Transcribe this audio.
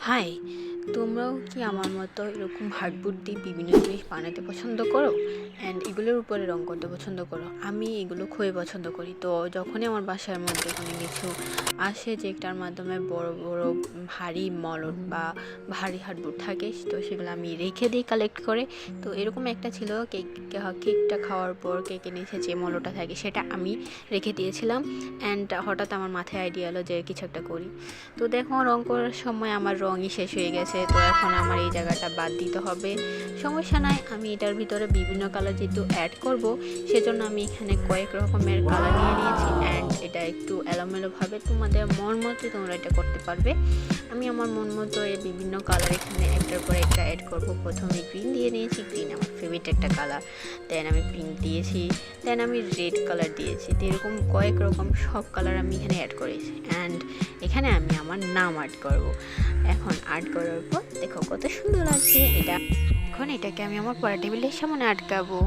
High, তোমরাও কি আমার মতো এরকম হার্ডবোর্ড দিয়ে বিভিন্ন জিনিস বানাতে পছন্দ করো অ্যান্ড এগুলোর উপরে রং করতে পছন্দ করো? আমি এগুলো খুবই পছন্দ করি। তো যখনই আমার বাসার মধ্যে কোনো কিছু আসে যেটার মাধ্যমে বড় বড় ভারী মলট বা ভারী হার্ডবোর্ড থাকে, তো সেগুলো আমি রেখে দিই কালেক্ট করে। তো এরকম একটা ছিল, কেকটা খাওয়ার পর কেকের নিচে যে মলটা থাকে সেটা আমি রেখে দিয়েছিলাম। অ্যান্ড হঠাৎ আমার মাথায় আইডিয়া এলো যে কিছু একটা করি। তো দেখো, রং করার সময় আমার রঙই শেষ হয়ে গেছে। তো এখন আমার এই জায়গাটা বাদ দিতে হবে। সমস্যা নাই, আমি এটার ভিতরে বিভিন্ন কালার যেহেতু অ্যাড করব, সেজন্য আমি এখানে কয়েক রকমের কালার নিয়ে নিয়েছি। অ্যান্ড এটা একটু এলোমেলোভাবে তোমাদের মন মতো তোমরা এটা করতে পারবে। আমি আমার মন মতো এই বিভিন্ন কালার এখানে একটার পর একটা অ্যাড করব। প্রথমে গ্রিন দিয়ে নিয়েছি, গ্রিন আমার ফেভারিট একটা কালার। দেন আমি পিঙ্ক দিয়েছি, দেন আমি রেড কালার দিয়েছি। তো এরকম কয়েক রকম সব কালার আমি এখানে অ্যাড করেছি। অ্যান্ড এখানে আমি আমার নাম আর্ট করব। এখন আর্ট করার পর দেখো কত সুন্দর লাগছে এটা। এখন এটাকে আমি আমার পড়া টেবিলের সামনে আটকাবো।